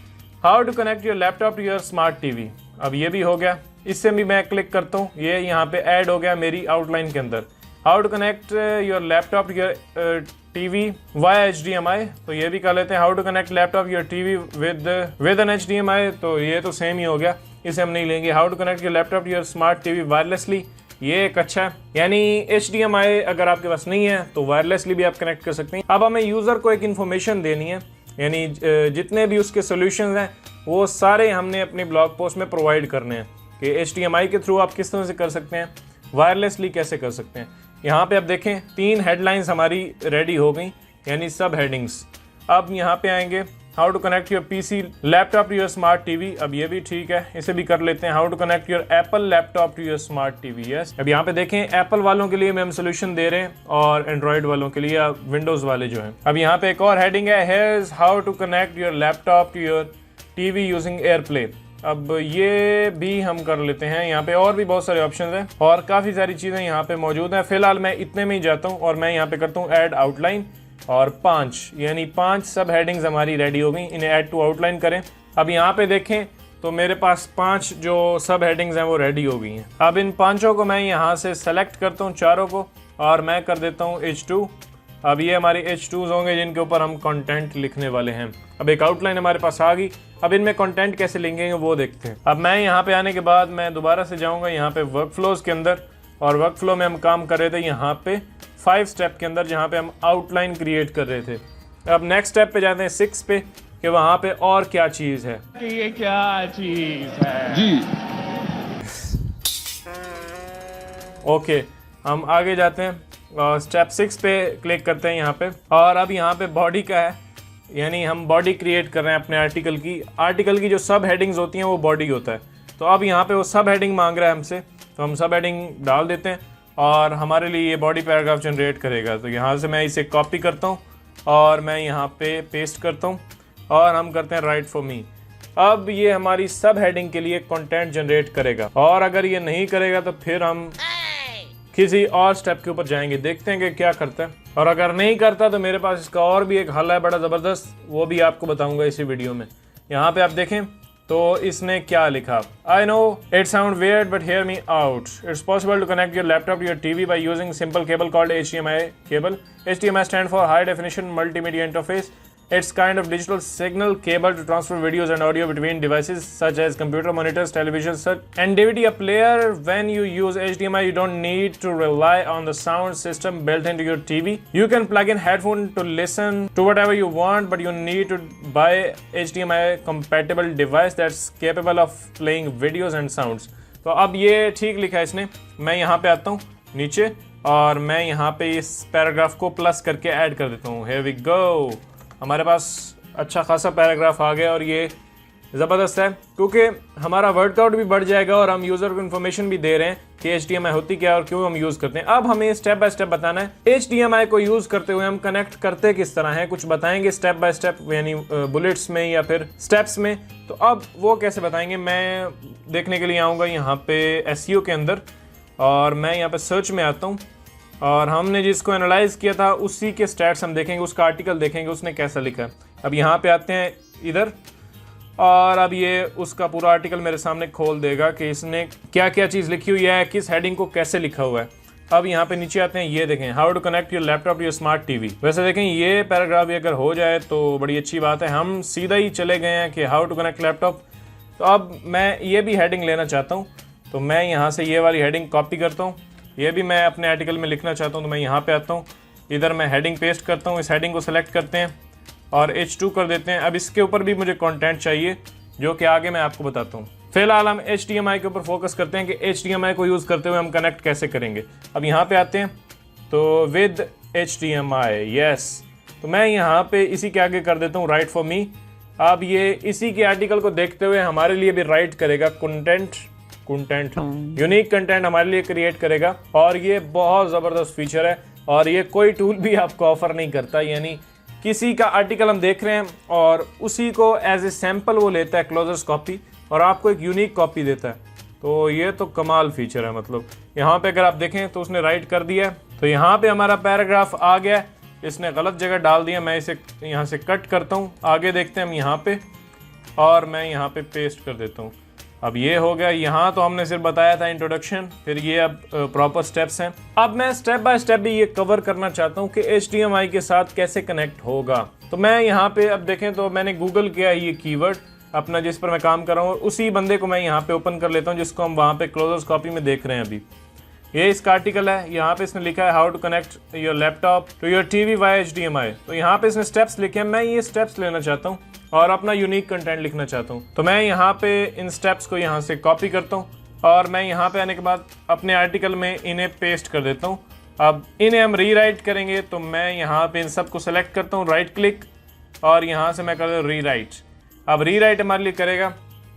how to connect your laptop to your smart TV. अब ये भी हो गया, इससे भी मैं क्लिक करता हूँ, ये यहाँ पे ऐड हो गया मेरी आउटलाइन के अंदर। How to connect your laptop your TV via HDMI, तो ये भी कर लेते हैं। How to connect laptop your TV with an HDMI, तो ये तो सेम ही हो गया, इसे हम नहीं लेंगे। How to connect your laptop your smart TV wirelessly, ये एक अच्छा है, यानी HDMI अगर आपके पास नहीं है तो वायरलेसली भी आप कनेक्ट कर सकते हैं। अब हमें यूज़र को एक इन्फॉर्मेशन देनी है, यानी जितने भी उसके सोल्यूशंस हैं वो सारे हमने अपनी ब्लॉग पोस्ट में प्रोवाइड करने हैं कि HDMI के थ्रू आप किस तरह से कर सकते हैं, वायरलेसली कैसे कर सकते हैं। यहाँ पे आप देखें 3 हेडलाइंस हमारी रेडी हो गई, यानी सब हेडिंग्स। अब यहाँ पे आएंगे how to connect your PC laptop to your smart TV, अब ये भी ठीक है, इसे भी कर लेते हैं। How to connect your Apple laptop to your smart TV, yes. अब यहाँ पे देखें एप्पल वालों के लिए हम सोल्यूशन दे रहे हैं और एंड्रॉयड वालों के लिए या विंडोज वाले जो हैं। अब यहाँ पे एक और हेडिंग है, here's how to connect your laptop to your TV using AirPlay. अब ये भी हम कर लेते हैं। यहाँ पे और भी बहुत सारे ऑप्शन हैं और काफ़ी सारी चीज़ें यहाँ पे मौजूद हैं। फिलहाल मैं इतने में ही जाता हूँ और मैं यहाँ पे करता हूँ ऐड आउटलाइन और 5 यानी 5 सब हेडिंग्स हमारी रेडी हो गई, इन्हें ऐड टू आउटलाइन करें। अब यहाँ पे देखें तो मेरे पास 5 जो सब हेडिंग्स हैं वो रेडी हो गई हैं। अब इन 5 को मैं यहाँ से सेलेक्ट करता हूँ, चारों को, और मैं कर देता हूँ H2। अब ये हमारे H2s होंगे जिनके ऊपर हम कंटेंट लिखने वाले हैं। अब एक आउटलाइन हमारे पास आ गई। अब इनमें कंटेंट कैसे लिखेंगे वो देखते हैं। अब मैं यहाँ पे आने के बाद मैं दोबारा से जाऊँगा यहाँ पे वर्कफ्लोज के अंदर, और वर्कफ्लो में हम काम कर रहे थे यहाँ पे 5 स्टेप के अंदर जहाँ पे हम आउटलाइन क्रिएट कर रहे थे। अब नेक्स्ट स्टेप पे जाते हैं 6 पे कि वहाँ पे और क्या चीज़ है, कि ये क्या चीज़ है जी। ओके, हम आगे जाते हैं और स्टेप 6 पे क्लिक करते हैं यहाँ पे, और अब यहाँ पे बॉडी का है, यानी हम बॉडी क्रिएट कर रहे हैं अपने आर्टिकल की जो सब हेडिंग्स होती हैं वो बॉडी होता है। तो अब यहाँ पे वो सब हेडिंग मांग रहा है हमसे, तो हम सब हेडिंग डाल देते हैं और हमारे लिए ये बॉडी पैराग्राफ जनरेट करेगा। तो यहाँ से मैं इसे कॉपी करता हूँ और मैं यहाँ पे पेस्ट करता हूँ और हम करते हैं राइट फॉर मी। अब ये हमारी सब हेडिंग के लिए कंटेंट जनरेट करेगा, और अगर ये नहीं करेगा तो फिर हम किसी और स्टेप के ऊपर जाएंगे, देखते हैं कि क्या करता है। और अगर नहीं करता तो मेरे पास इसका और भी एक हल है बड़ा ज़बरदस्त, वो भी आपको बताऊंगा इसी वीडियो में। यहाँ पे आप देखें तो इसने क्या लिखा, I know it sound weird but hear me out. It's possible to connect your laptop to your TV by using simple cable called HDMI cable. HDMI stands for High Definition Multimedia Interface. It's kind of digital signal cable to transfer videos and audio between devices such as computer monitors, television and DVD player. When you use HDMI, you don't need to rely on the sound system built into your TV. You can plug in headphone to listen to whatever you want, but you need to buy HDMI compatible device that's capable of playing videos and sounds. तो अब ये ठीक लिखा है इसने। मैं यहाँ पे आता हूँ नीचे और मैं यहाँ पे इस पैराग्राफ को प्लस करके ऐड कर देता हूँ। Here we go. हमारे पास अच्छा खासा पैराग्राफ आ गया और ये ज़बरदस्त है क्योंकि हमारा वर्कआउट भी बढ़ जाएगा और हम यूज़र को इन्फॉर्मेशन भी दे रहे हैं कि HDMI होती क्या है और क्यों हम यूज़ करते हैं। अब हमें स्टेप बाय स्टेप बताना है HDMI को यूज़ करते हुए हम कनेक्ट करते किस तरह हैं, कुछ बताएंगे स्टेप बाय स्टेप, यानी बुलेट्स में या फिर स्टेप्स में। तो अब वो कैसे बताएंगे, मैं देखने के लिए आऊँगा यहाँ पे SEO के अंदर और मैं यहाँ पे सर्च में आता हूँ और हमने जिसको एनालाइज किया था उसी के स्टैट्स हम देखेंगे, उसका आर्टिकल देखेंगे उसने कैसा लिखा है। अब यहाँ पे आते हैं इधर और अब ये उसका पूरा आर्टिकल मेरे सामने खोल देगा कि इसने क्या क्या चीज़ लिखी हुई है, किस हेडिंग को कैसे लिखा हुआ है। अब यहाँ पे नीचे आते हैं, ये देखें how to connect your laptop to your smart TV. वैसे देखें ये पैराग्राफ भी अगर हो जाए तो बड़ी अच्छी बात है। हम सीधा ही चले गए हैं कि हाउ टू कनेक्ट लैपटॉप। तो अब मैं ये भी हेडिंग लेना चाहता हूँ, तो मैं यहाँ से ये वाली हेडिंग कॉपी करता हूँ। ये भी मैं अपने आर्टिकल में लिखना चाहता हूँ तो मैं यहाँ पे आता हूँ, इधर मैं हेडिंग पेस्ट करता हूँ, इस हेडिंग को सेलेक्ट करते हैं और H2 कर देते हैं। अब इसके ऊपर भी मुझे कंटेंट चाहिए जो कि आगे मैं आपको बताता हूँ। फिलहाल हम HDMI के ऊपर फोकस करते हैं कि HDMI को यूज़ करते हुए हम कनेक्ट कैसे करेंगे। अब यहाँ पे आते हैं तो विद HDMI, यस। तो मैं यहाँ पे इसी के आगे कर देता हूँ राइट फॉर मी। अब ये इसी के आर्टिकल को देखते हुए हमारे लिए भी राइट करेगा कंटेंट यूनिक कंटेंट हमारे लिए क्रिएट करेगा और ये बहुत ज़बरदस्त फीचर है और ये कोई टूल भी आपको ऑफर नहीं करता। यानी किसी का आर्टिकल हम देख रहे हैं और उसी को एज ए सैम्पल वो लेता है क्लोजर्स कॉपी और आपको एक यूनिक कॉपी देता है। तो ये तो कमाल फीचर है। मतलब यहाँ पे अगर आप देखें तो उसने राइट कर दिया है, तो यहाँ पे हमारा पैराग्राफ आ गया, इसने गलत जगह डाल दिया। मैं इसे यहाँ से कट करता हूँ, आगे देखते हैं हम यहाँ पे, और मैं यहाँ पे पेस्ट कर देता हूँ। अब ये हो गया। यहाँ तो हमने सिर्फ बताया था इंट्रोडक्शन, फिर ये अब प्रॉपर स्टेप्स हैं। अब मैं स्टेप बाय स्टेप भी ये कवर करना चाहता हूँ कि HDMI के साथ कैसे कनेक्ट होगा। तो मैं यहाँ पे अब देखें तो मैंने गूगल किया ये कीवर्ड अपना जिस पर मैं काम कर रहा हूँ, उसी बंदे को मैं यहाँ पे ओपन कर लेता हूँ जिसको हम वहाँ पे क्लोजर्स कॉपी में देख रहे हैं अभी। ये इसका आर्टिकल है, यहाँ पे इसने लिखा है how to connect your laptop to your TV via HDMI। तो यहाँ पे इसने स्टेप्स लिखे हैं, मैं ये स्टेप्स लेना चाहता हूँ और अपना यूनिक कंटेंट लिखना चाहता हूँ। तो मैं यहाँ पे इन स्टेप्स को यहाँ से कॉपी करता हूँ और मैं यहाँ पे आने के बाद अपने आर्टिकल में इन्हें पेस्ट कर देता हूँ। अब इन्हें हम रीराइट करेंगे, तो मैं यहाँ पे इन सब को सेलेक्ट करता हूँ, राइट क्लिक, और यहाँ से मैं कर दूँ रीराइट। अब रीराइट हमारे लिए करेगा,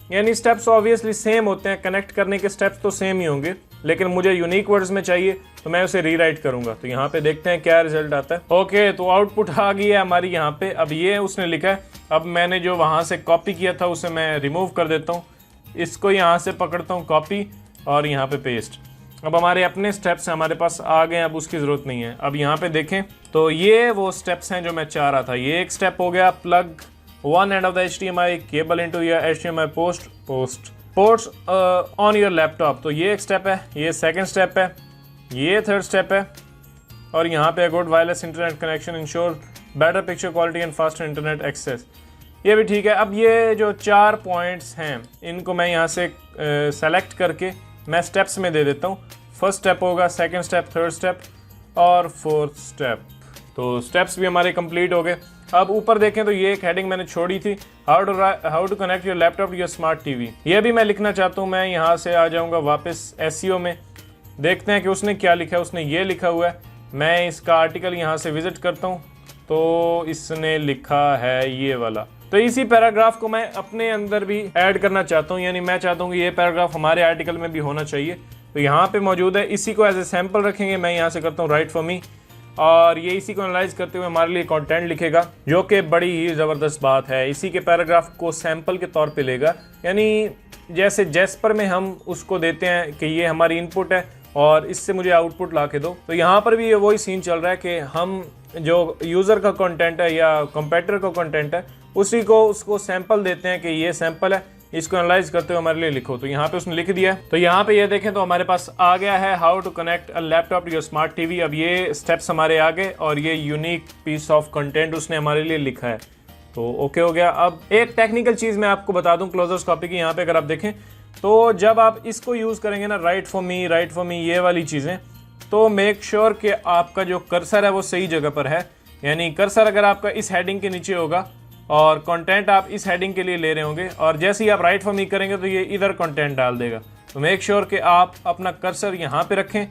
यानी स्टेप्स ऑब्वियसली सेम होते हैं, कनेक्ट करने के स्टेप्स तो सेम ही होंगे, लेकिन मुझे यूनिक वर्ड्स में चाहिए तो मैं उसे रीराइट करूंगा। तो यहाँ पे देखते हैं क्या रिजल्ट आता है। ओके, तो आउटपुट आ गई है हमारी यहाँ पे। अब ये उसने लिखा है, अब मैंने जो वहाँ से कॉपी किया था उसे मैं रिमूव कर देता हूँ, इसको यहाँ से पकड़ता हूँ कॉपी और यहाँ पे पेस्ट। अब हमारे अपने स्टेप्स हमारे पास आ गए, अब उसकी ज़रूरत नहीं है। अब यहाँ पे देखें तो ये वो स्टेप्स हैं जो मैं चाह रहा था। ये एक स्टेप हो गया, plug one end of the HDMI cable into your HDMI ports on your laptop, तो ये एक स्टेप है, ये सेकंड स्टेप है, ये थर्ड स्टेप है, और यहाँ पे good wireless internet connection ensure better picture quality and faster internet access, ये भी ठीक है। अब ये जो 4 पॉइंट्स हैं इनको मैं यहाँ से सेलेक्ट करके मैं स्टेप्स में दे देता हूँ। फर्स्ट स्टेप होगा, सेकंड स्टेप, थर्ड स्टेप और फोर्थ स्टेप। तो स्टेप्स भी हमारे कंप्लीट हो गए। अब ऊपर देखें तो ये एक हेडिंग मैंने छोड़ी थी, how to connect your laptop to your smart TV. ये भी मैं लिखना चाहता हूँ। मैं यहाँ से आ जाऊँगा वापस एसईओ में, देखते हैं कि उसने क्या लिखा है। उसने ये लिखा हुआ है, मैं इसका आर्टिकल यहाँ से विजिट करता हूँ, तो इसने लिखा है ये वाला। तो इसी पैराग्राफ को मैं अपने अंदर भी ऐड करना चाहता हूँ, यानी मैं चाहता हूँ कि ये पैराग्राफ हमारे आर्टिकल में भी होना चाहिए। तो यहाँ पे मौजूद है, इसी को एज ए सैम्पल रखेंगे। मैं यहाँ से करता हूँ राइट फॉर मी, और ये इसी को एनालाइज करते हुए हमारे लिए कंटेंट लिखेगा, जो कि बड़ी ही ज़बरदस्त बात है। इसी के पैराग्राफ को सैंपल के तौर पे लेगा, यानी जैसे जैस्पर में हम उसको देते हैं कि ये हमारी इनपुट है और इससे मुझे आउटपुट ला के दो, तो यहाँ पर भी ये वही सीन चल रहा है कि हम जो यूज़र का कंटेंट है या कंपेटिटर का कंटेंट है उसी को उसको सैंपल देते हैं कि ये सैंपल है, इसको एनालाइज करते हुए हमारे लिए लिखो। तो यहाँ पे उसने लिख दिया है। तो यहाँ पे ये देखें तो हमारे पास आ गया है how to connect a laptop to your smart TV. अब ये स्टेप्स हमारे आ गए और ये यूनिक पीस ऑफ कंटेंट उसने हमारे लिए लिखा है। तो ओके हो गया। अब एक टेक्निकल चीज़ मैं आपको बता दूं क्लोजर्स कॉपी की। यहाँ पे अगर आप देखें तो जब आप इसको यूज़ करेंगे ना, राइट फॉर मी ये वाली चीज़ें, तो मेक श्योर कि आपका जो कर्सर है वो सही जगह पर है। यानी कर्सर अगर आपका इस हेडिंग के नीचे होगा और कंटेंट आप इस हेडिंग के लिए ले रहे होंगे, और जैसे ही आप राइट फॉर मी करेंगे तो ये इधर कंटेंट डाल देगा। तो मेक श्योर कि आप अपना कर्सर यहाँ पे रखें,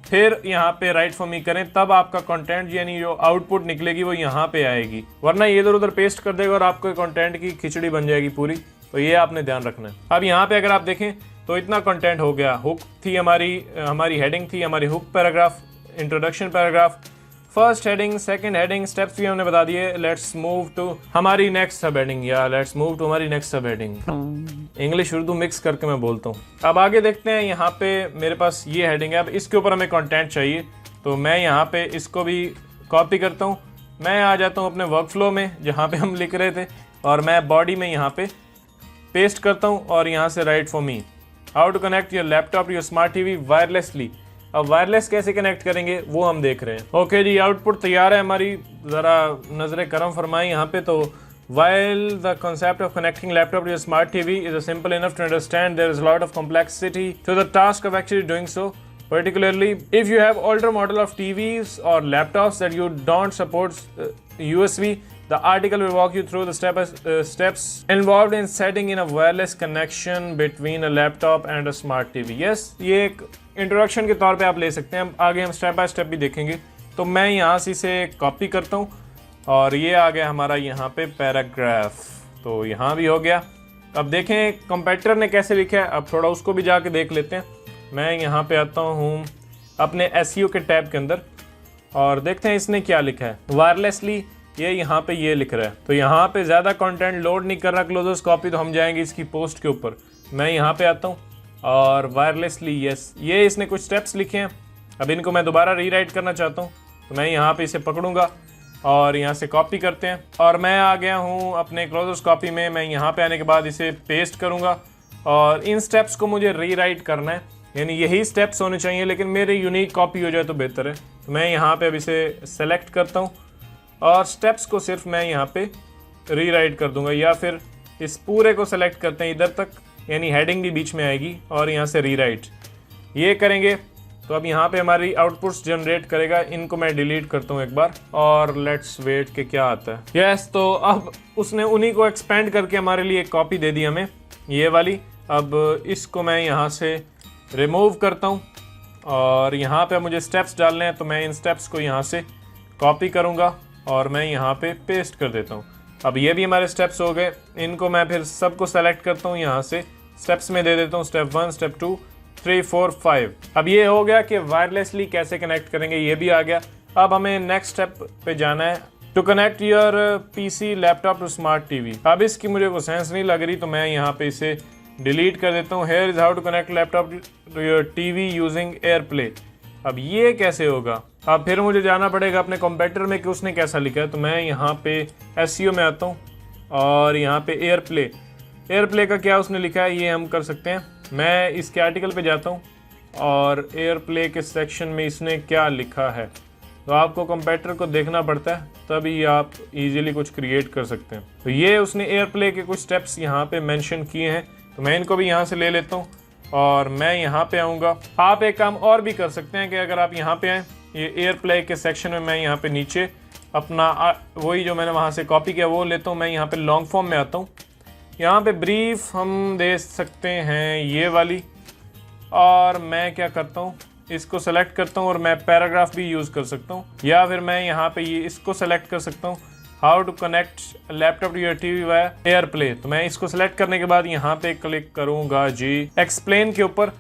फिर यहाँ पे राइट फॉर मी करें, तब आपका कंटेंट यानी जो आउटपुट निकलेगी वो यहाँ पे आएगी, वरना ये इधर उधर पेस्ट कर देगा और आपको कंटेंट की खिचड़ी बन जाएगी पूरी। तो ये आपने ध्यान रखना है। अब यहाँ पे अगर आप देखें तो इतना कंटेंट हो गया। हुक थी हमारी हेडिंग थी, हमारी hook paragraph, introduction paragraph, first heading, second heading, steps भी हमने बता दिए। लेट्स मूव टू हमारी नेक्स्ट सब हेडिंग, या लेट्स मूव टू हमारी नेक्स्ट सब हेडिंग। इंग्लिश उर्दू मिक्स करके मैं बोलता हूँ। अब आगे देखते हैं। यहाँ पे मेरे पास ये हेडिंग है, अब इसके ऊपर हमें कंटेंट चाहिए, तो मैं यहाँ पे इसको भी कॉपी करता हूँ। मैं आ जाता हूँ अपने वर्क फ्लो में जहाँ पे हम लिख रहे थे, और मैं बॉडी में यहाँ पे पेस्ट करता हूँ और यहाँ से write for me, how to connect your laptop your smart TV wirelessly. अब वायरलेस कैसे कनेक्ट करेंगे वो हम देख रहे हैं। ओके जी, आउटपुट तैयार है हमारी, ज़रा नज़र करम फरमाएं यहाँ पे। तो while the concept of connecting laptop to your smart TV is simple enough to understand, there is a lot of complexity to the task of actually doing so, particularly if you have older model of TVs or laptops that you don't support USB. The article will walk you through the steps involved in setting in a wireless connection between a laptop and a smart TV. Yes, ये एक introduction के तौर पे आप ले सकते हैं। आगे हम स्टेप बाय स्टेप भी देखेंगे। तो मैं यहाँ से इसे कॉपी करता हूँ और ये आ गया हमारा यहाँ पे पैराग्राफ। तो यहाँ भी हो गया। अब देखें कंपेटिटर ने कैसे लिखा है, अब थोड़ा उसको भी जाके देख लेते हैं। मैं यहाँ पे आता हूँ अपने SEO के टैब के अंदर और देखते हैं इसने क्या लिखा है। वायरलेसली ये यहाँ पे ये लिख रहा है। तो यहाँ पे ज़्यादा कंटेंट लोड नहीं कर रहा क्लोजर्स कॉपी, तो हम जाएंगे इसकी पोस्ट के ऊपर। मैं यहाँ पे आता हूँ और वायरलेसली यस, ये इसने कुछ स्टेप्स लिखे हैं। अब इनको मैं दोबारा रीराइट करना चाहता हूँ, तो मैं यहाँ पे इसे पकड़ूंगा और यहाँ से कॉपी करते हैं, और मैं आ गया हूँ अपने क्लोजर्स कॉपी में। मैं यहाँ पे आने के बाद इसे पेस्ट करूँगा और इन स्टेप्स को मुझे रीराइट करना है, यानी यही स्टेप्स होने चाहिए, लेकिन मेरी यूनिक कॉपी हो जाए तो बेहतर है। तो मैं यहाँ पे अब इसे सेलेक्ट करता हूँ और स्टेप्स को सिर्फ मैं यहाँ पे रीराइट कर दूंगा, या फिर इस पूरे को सेलेक्ट करते हैं इधर तक, यानी हेडिंग भी बीच में आएगी, और यहाँ से रीराइट ये करेंगे तो अब यहाँ पे हमारी आउटपुट्स जनरेट करेगा। इनको मैं डिलीट करता हूँ एक बार और लेट्स वेट के क्या आता है। यस, तो अब उसने उन्हीं को एक्सपेंड करके हमारे लिए एक कॉपी दे दी हमें, ये वाली। अब इसको मैं यहाँ से रिमूव करता हूँ और यहाँ पे मुझे स्टेप्स डालने हैं, तो मैं इन स्टेप्स को यहाँ से कॉपी करूँगा और मैं यहाँ पे पेस्ट कर देता हूँ। अब ये भी हमारे स्टेप्स हो गए। इनको मैं फिर सबको सेलेक्ट करता हूँ, यहाँ से स्टेप्स में दे देता हूँ स्टेप 1, स्टेप 2, 3, 4, 5। अब ये हो गया कि वायरलेसली कैसे कनेक्ट करेंगे, ये भी आ गया। अब हमें नेक्स्ट स्टेप पे जाना है, to connect your PC laptop to smart TV. अब इसकी मुझे कोई सेंस नहीं लग रही, तो मैं यहाँ पे इसे डिलीट कर देता हूँ। Here is how to connect laptop to your TV using AirPlay. अब ये कैसे होगा? अब फिर मुझे जाना पड़ेगा अपने कंप्यूटर में कि उसने कैसा लिखा है। तो मैं यहाँ पे SEO में आता हूँ और यहाँ पे एयरप्ले का क्या उसने लिखा है ये हम कर सकते हैं। मैं इसके आर्टिकल पे जाता हूँ और एयरप्ले के सेक्शन में इसने क्या लिखा है, तो आपको कंप्यूटर को देखना पड़ता है, तभी आप इजीली कुछ क्रिएट कर सकते हैं। तो ये उसने एयरप्ले के कुछ स्टेप्स यहाँ पे मेंशन किए हैं, तो मैं इनको भी यहाँ से ले लेता हूँ और मैं यहाँ पे आऊँगा। आप एक काम और भी कर सकते हैं कि अगर आप यहाँ पे आएँ, ये एयरप्ले के सेक्शन में मैं यहाँ पे नीचे अपना वही जो मैंने वहाँ से कॉपी किया वो लेता हूँ। मैं यहाँ पे लॉन्ग फॉर्म में आता हूँ, यहाँ पे ब्रीफ हम दे सकते हैं ये वाली, और मैं क्या करता हूँ इसको सेलेक्ट करता हूँ और मैं पैराग्राफ भी यूज़ कर सकता हूँ, या फिर मैं यहाँ पे ये इसको सेलेक्ट कर सकता हूँ, how to connect laptop to your TV via AirPlay. तो मैं इसको सेलेक्ट करने के बाद यहाँ पे क्लिक करूँगा जी एक्सप्लेन के ऊपर,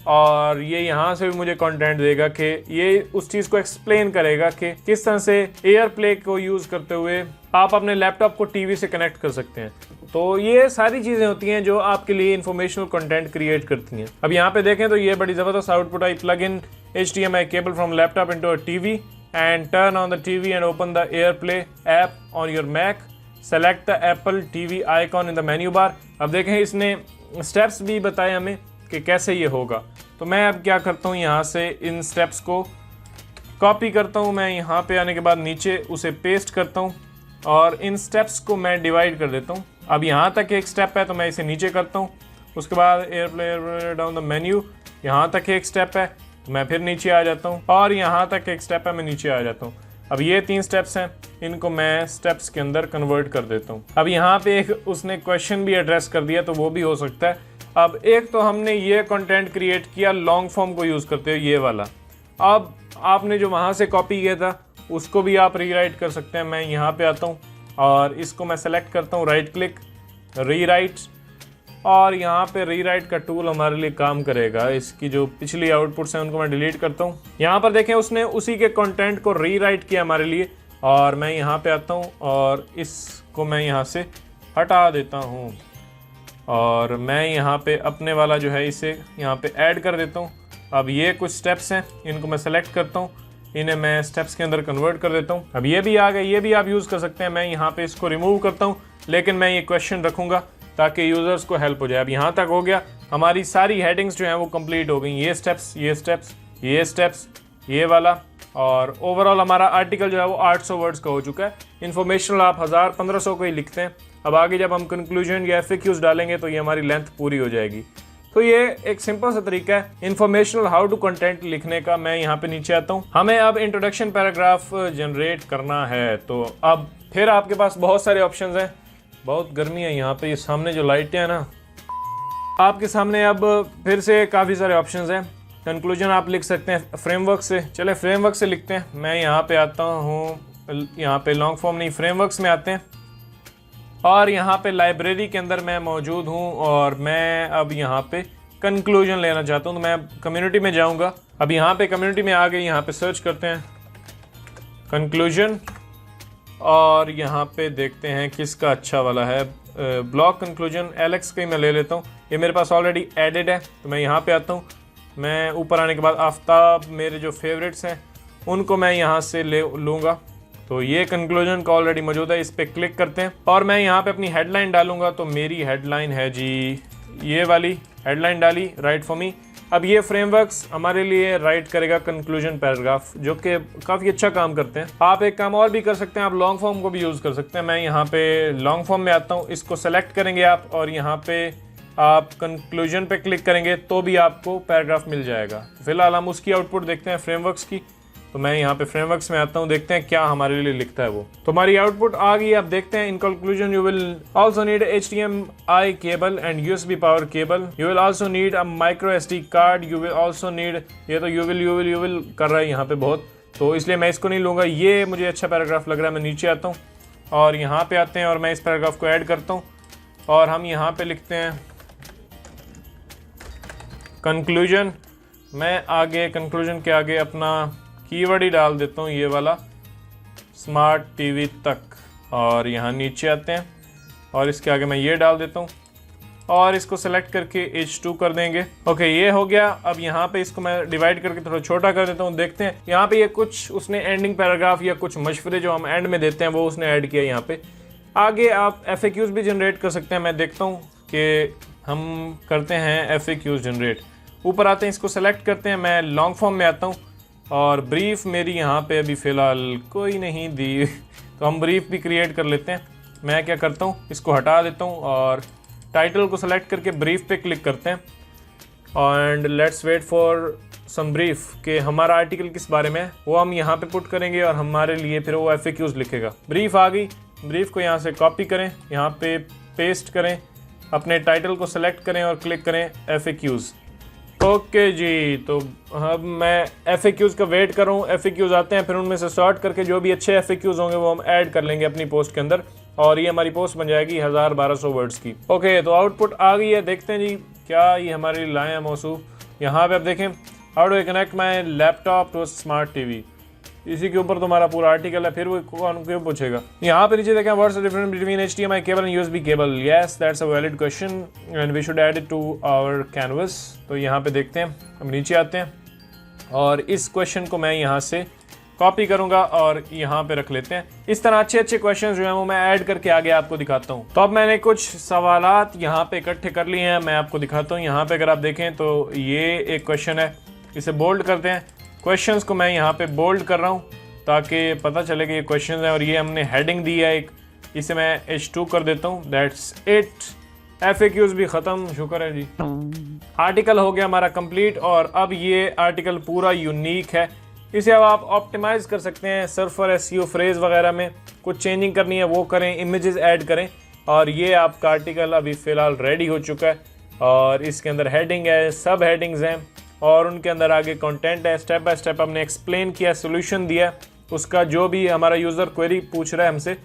और ये यहाँ से भी मुझे कंटेंट देगा कि ये उस चीज़ को एक्सप्लेन करेगा कि किस तरह से एयरप्ले को यूज़ करते हुए आप अपने लैपटॉप को टीवी से कनेक्ट कर सकते हैं। तो ये सारी चीज़ें होती हैं जो आपके लिए इंफॉर्मेशनल कंटेंट क्रिएट करती हैं। अब यहाँ पे देखें तो ये बड़ी ज़बरदस्त आउटपुट आई, plug in HDMI cable from laptop into a TV and turn on the TV and open the AirPlay app on your Mac, select the Apple TV icon in the menu bar. अब देखें इसने steps भी बताए हमें कि कैसे ये होगा। तो मैं अब क्या करता हूँ, यहाँ से इन स्टेप्स को कॉपी करता हूँ, मैं यहाँ पे आने के बाद नीचे उसे पेस्ट करता हूँ और इन स्टेप्स को मैं डिवाइड कर देता हूँ। अब यहाँ तक एक स्टेप है तो मैं इसे नीचे करता हूँ, उसके बाद एयरप्ले डाउन द मेन्यू, यहाँ तक एक स्टेप है तो मैं फिर नीचे आ जाता हूँ, और यहाँ तक एक स्टेप है मैं नीचे आ जाता हूँ। अब ये 3 स्टेप्स हैं, इनको मैं स्टेप्स के अंदर कन्वर्ट कर देता हूँ। अब यहाँ पे एक उसने क्वेश्चन भी एड्रेस कर दिया, तो वो भी हो सकता है। अब एक तो हमने ये कंटेंट क्रिएट किया लॉन्ग फॉर्म को यूज़ करते हुए, ये वाला। अब आपने जो वहाँ से कॉपी किया था उसको भी आप रीराइट कर सकते हैं। मैं यहाँ पे आता हूँ और इसको मैं सेलेक्ट करता हूँ, राइट क्लिक, रीराइट, और यहाँ पे रीराइट का टूल हमारे लिए काम करेगा। इसकी जो पिछली आउटपुट्स हैं उनको मैं डिलीट करता हूँ। यहाँ पर देखें उसने उसी के कंटेंट को रीराइट किया हमारे लिए, और मैं यहाँ पे आता हूँ और इसको मैं यहाँ से हटा देता हूँ और मैं यहाँ पे अपने वाला जो है इसे यहाँ पे ऐड कर देता हूँ। अब ये कुछ स्टेप्स हैं, इनको मैं सेलेक्ट करता हूँ, इन्हें मैं स्टेप्स के अंदर कन्वर्ट कर देता हूँ। अब ये भी आ गए, ये भी आप यूज़ कर सकते हैं। मैं यहाँ पे इसको रिमूव करता हूँ, लेकिन मैं ये क्वेश्चन रखूँगा ताकि यूज़र्स को हेल्प हो जाए। अब यहाँ तक हो गया, हमारी सारी हेडिंग्स जो हैं वो कंप्लीट हो गई। ये स्टेप्स, ये स्टेप्स, ये स्टेप्स, ये वाला, और ओवरऑल हमारा आर्टिकल जो है वो 800 वर्ड्स का हो चुका है। इन्फॉर्मेशनल आप 1000-1500 को ही लिखते हैं। अब आगे जब हम कंक्लूजन या FAQs डालेंगे तो ये हमारी लेंथ पूरी हो जाएगी। तो ये एक सिंपल सा तरीका है इन्फॉर्मेशनल हाउ टू कंटेंट लिखने का। मैं यहाँ पे नीचे आता हूँ, हमें अब इंट्रोडक्शन पैराग्राफ जनरेट करना है। तो अब फिर आपके पास बहुत सारे ऑप्शंस हैं। बहुत गर्मी है यहाँ पे, ये सामने जो लाइटें हैं ना, आपके सामने अब फिर से काफ़ी सारे ऑप्शंस हैं। कंक्लूजन आप लिख सकते हैं फ्रेमवर्क से। चले फ्रेमवर्क से लिखते हैं। मैं यहाँ पे आता हूँ, यहाँ पे लॉन्ग फॉर्म नहीं, फ्रेमवर्क्स में आते हैं, और यहाँ पे लाइब्रेरी के अंदर मैं मौजूद हूँ और मैं अब यहाँ पे कंक्लूजन लेना चाहता हूँ। तो मैं कम्युनिटी में जाऊँगा। अब यहाँ पे कम्युनिटी में आ गए, यहाँ पे सर्च करते हैं कंक्लूजन, और यहाँ पे देखते हैं किसका अच्छा वाला है। ब्लॉग कंक्लूजन एलेक्स का ही मैं ले लेता हूँ, ये मेरे पास ऑलरेडी एडेड है। तो मैं यहाँ पे आता हूँ, मैं ऊपर आने के बाद आफ्ताब, मेरे जो फेवरेट्स हैं उनको मैं यहाँ से ले लूँगा। तो ये कंक्लूजन का ऑलरेडी मौजूद है, इस पर क्लिक करते हैं और मैं यहाँ पे अपनी हेडलाइन डालूंगा। तो मेरी हेडलाइन है जी ये वाली हेडलाइन डाली, राइट फॉर मी। अब ये फ्रेमवर्क्स हमारे लिए राइट करेगा कंक्लूजन पैराग्राफ, जो कि काफ़ी अच्छा काम करते हैं। आप एक काम और भी कर सकते हैं, आप लॉन्ग फॉर्म को भी यूज़ कर सकते हैं। मैं यहाँ पे लॉन्ग फॉर्म में आता हूँ, इसको सेलेक्ट करेंगे आप और यहाँ पे आप कंक्लूजन पे क्लिक करेंगे तो भी आपको पैराग्राफ मिल जाएगा। फिलहाल हम उसकी आउटपुट देखते हैं फ्रेमवर्क्स की। तो मैं यहाँ पे फ्रेमवर्क्स में आता हूँ, देखते हैं क्या हमारे लिए लिखता है वो। तो हमारी आउटपुट आ गई। अब देखते हैं, in conclusion you will also need HDMI cable and USB power cable, you will also need a micro SD card, you will also need, ये तो यू विल कर रहा है यहाँ पे बहुत, तो इसलिए मैं इसको नहीं लूँगा। ये मुझे अच्छा पैराग्राफ लग रहा है। मैं नीचे आता हूँ और यहाँ पे आते हैं और मैं इस पैराग्राफ को ऐड करता हूँ और हम यहाँ पे लिखते हैं कंक्लूजन। मैं आगे कंक्लूजन के आगे अपना कीवर्ड ही डाल देता हूँ, ये वाला स्मार्ट टीवी तक, और यहाँ नीचे आते हैं और इसके आगे मैं ये डाल देता हूँ और इसको सेलेक्ट करके H2 कर देंगे। ओके, ये हो गया। अब यहाँ पे इसको मैं डिवाइड करके थोड़ा छोटा कर देता हूँ। देखते हैं यहाँ पे ये कुछ उसने एंडिंग पैराग्राफ या कुछ मशवरे जो हम एंड में देते हैं वो उसने ऐड किया यहाँ पे। आगे आप FAQs भी जनरेट कर सकते हैं। मैं देखता हूँ कि हम करते हैं FAQs जनरेट। ऊपर आते हैं, इसको सेलेक्ट करते हैं, मैं लॉन्ग फॉर्म में आता हूँ और ब्रीफ मेरी यहाँ पे अभी फ़िलहाल कोई नहीं दी तो हम ब्रीफ भी क्रिएट कर लेते हैं। मैं क्या करता हूँ, इसको हटा देता हूँ और टाइटल को सेलेक्ट करके ब्रीफ पे क्लिक करते हैं and let's wait for some brief कि हमारा आर्टिकल किस बारे में है वो हम यहाँ पे पुट करेंगे और हमारे लिए फिर वो FAQs लिखेगा। ब्रीफ आ गई। ब्रीफ को यहाँ से कॉपी करें, यहाँ पे पेस्ट करें, अपने टाइटल को सेलेक्ट करें और क्लिक करें FAQs। ओके जी, तो अब मैं FAQs का वेट कर रहा हूँ। FAQs आते हैं, फिर उनमें से सॉर्ट करके जो भी अच्छे FAQs होंगे वो हम ऐड कर लेंगे अपनी पोस्ट के अंदर और ये हमारी पोस्ट बन जाएगी 1000-1200 वर्ड्स की। ओके, तो आउटपुट आ गई है। देखते हैं जी क्या ये हमारे लिए लाए हैं मौसू। यहाँ पे आप देखें, how do I connect my laptop to smart TV, इसी के ऊपर तो हमारा पूरा आर्टिकल है। फिर वो कौन क्यों पूछेगा। यहाँ पे नीचे देखें, what's the difference between HDMI cable and USB cable, yes that's a valid question and we should add it to our canvas. तो यहाँ पे देखते हैं, हम नीचे आते हैं और इस क्वेश्चन को मैं यहाँ से कॉपी करूंगा और यहाँ पे रख लेते हैं। इस तरह अच्छे अच्छे क्वेश्चंस जो हैं वो मैं ऐड करके आगे आपको दिखाता हूँ। तो अब मैंने कुछ सवालात यहाँ पे इकट्ठे कर लिए हैं, मैं आपको दिखाता हूँ। यहाँ पे अगर आप देखें तो ये एक क्वेश्चन है, इसे बोल्ड करते हैं। क्वेश्चंस को मैं यहाँ पे बोल्ड कर रहा हूँ ताकि पता चले कि ये क्वेश्चंस हैं और ये हमने हेडिंग दी है एक, इसे मैं H2 कर देता हूँ। That's it. FAQs भी ख़त्म, शुक्र है जी। आर्टिकल हो गया हमारा कंप्लीट और अब ये आर्टिकल पूरा यूनिक है। इसे अब आप ऑप्टिमाइज कर सकते हैं सर्फर SEO फ्रेज वगैरह में, कुछ चेंजिंग करनी है वो करें, इमेजेस ऐड करें और ये आपका आर्टिकल अभी फ़िलहाल रेडी हो चुका है। और इसके अंदर हेडिंग है, सब हेडिंग्स हैं और उनके अंदर आगे कंटेंट है। स्टेप बाय स्टेप हमने एक्सप्लेन किया, सोल्यूशन दिया उसका जो भी हमारा यूज़र क्वेरी पूछ रहा है हमसे,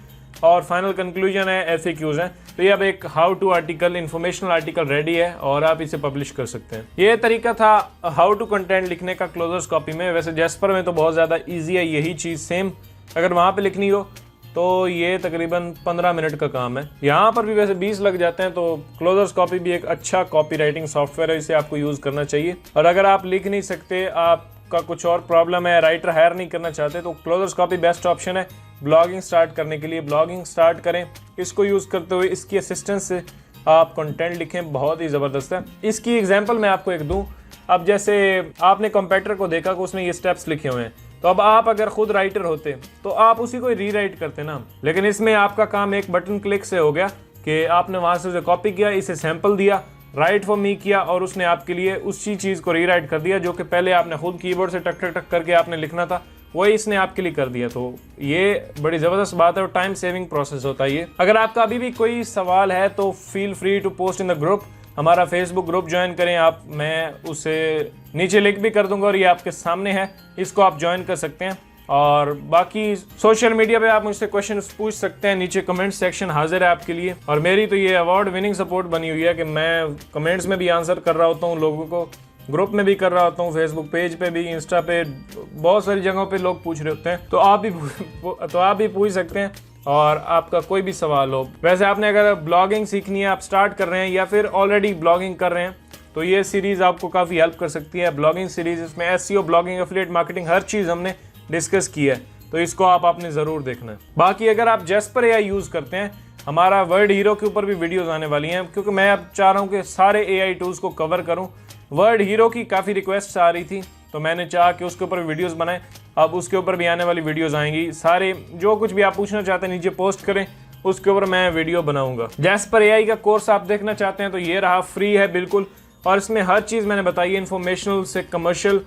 और फाइनल कंक्लूजन है FAQs हैं। तो ये अब एक how to article, informational article ready है और आप इसे पब्लिश कर सकते हैं। ये तरीका था हाउ टू कंटेंट लिखने का क्लोजर्स कॉपी में। वैसे जैस्पर में तो बहुत ज़्यादा ईजी है यही चीज़ सेम, अगर वहाँ पर लिखनी हो तो ये तकरीबन 15 मिनट का काम है। यहाँ पर भी वैसे 20 लग जाते हैं। तो क्लोजर्स कॉपी भी एक अच्छा कॉपी राइटिंग सॉफ्टवेयर है, इसे आपको यूज़ करना चाहिए। और अगर आप लिख नहीं सकते, आपका कुछ और प्रॉब्लम है, राइटर हायर नहीं करना चाहते, तो क्लोजर्स कॉपी बेस्ट ऑप्शन है ब्लॉगिंग स्टार्ट करने के लिए। ब्लॉगिंग स्टार्ट करें, इसको यूज़ करते हुए इसकी असिस्टेंस से आप कंटेंट लिखें, बहुत ही ज़बरदस्त है। इसकी एग्जांपल मैं आपको एक दूं। अब जैसे आपने कंप्यूटर को देखा कि उसने ये स्टेप्स लिखे हुए हैं, तो अब आप अगर खुद राइटर होते तो आप उसी को रीराइट करते ना, लेकिन इसमें आपका काम एक बटन क्लिक से हो गया कि आपने वहाँ से उसे कॉपी किया, इसे सैंपल दिया, राइट फॉर मी किया और उसने आपके लिए उसी चीज़ को रीराइट कर दिया जो कि पहले आपने खुद कीबोर्ड से टक टक टक करके आपने लिखना था, वही इसने आपके लिए कर दिया। तो ये बड़ी ज़बरदस्त बात है और टाइम सेविंग प्रोसेस होता है ये। अगर आपका अभी भी कोई सवाल है तो feel free to post in the group. हमारा फेसबुक ग्रुप ज्वाइन करें आप, मैं उसे नीचे लिंक भी कर दूंगा और ये आपके सामने है, इसको आप ज्वाइन कर सकते हैं। और बाकी सोशल मीडिया पे आप मुझसे क्वेश्चन पूछ सकते हैं, नीचे कमेंट सेक्शन हाजिर है आपके लिए। और मेरी तो ये अवार्ड विनिंग सपोर्ट बनी हुई है कि मैं कमेंट्स में भी आंसर कर रहा होता हूँ लोगों को, ग्रुप में भी कर रहा होता हूँ, फेसबुक पेज पे भी, इंस्टा पे, बहुत सारी जगहों पे लोग पूछ रहे होते हैं। तो आप भी पूछ सकते हैं और आपका कोई भी सवाल हो। वैसे आपने अगर ब्लॉगिंग सीखनी है, आप स्टार्ट कर रहे हैं या फिर ऑलरेडी ब्लॉगिंग कर रहे हैं, तो ये सीरीज़ आपको काफ़ी हेल्प कर सकती है। ब्लॉगिंग सीरीज़, इसमें SEO, ब्लॉगिंग, एफिलिएट मार्केटिंग, हर चीज़ हमने डिस्कस की है, तो इसको आपने ज़रूर देखना है। बाकी अगर आप जैस्पर AI यूज़ करते हैं, हमारा वर्ड हीरो के ऊपर भी वीडियोज़ आने वाली हैं, क्योंकि मैं अब चाह रहा हूँ कि सारे AI टूल्स को कवर करूँ। वर्ड हीरो की काफ़ी रिक्वेस्ट आ रही थी तो मैंने चाहा कि उसके ऊपर वीडियोस बनाएं। अब उसके ऊपर भी आने वाली वीडियोस आएंगी। सारे जो कुछ भी आप पूछना चाहते हैं नीचे पोस्ट करें, उसके ऊपर मैं वीडियो बनाऊंगा। जैस्पर AI का कोर्स आप देखना चाहते हैं तो ये रहा, फ्री है बिल्कुल, और इसमें हर चीज़ मैंने बताई है, इन्फॉर्मेशनल से कमर्शियल,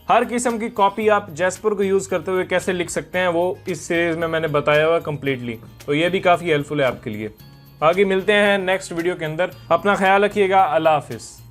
हर किस्म की कॉपी आप जैस्पर को यूज़ करते हुए कैसे लिख सकते हैं वो इस सीरीज़ में मैंने बताया हुआ कम्प्लीटली, तो ये भी काफ़ी हेल्पफुल है आपके लिए। आगे मिलते हैं नेक्स्ट वीडियो के अंदर। अपना ख्याल रखिएगा। अल्लाह हाफिज़।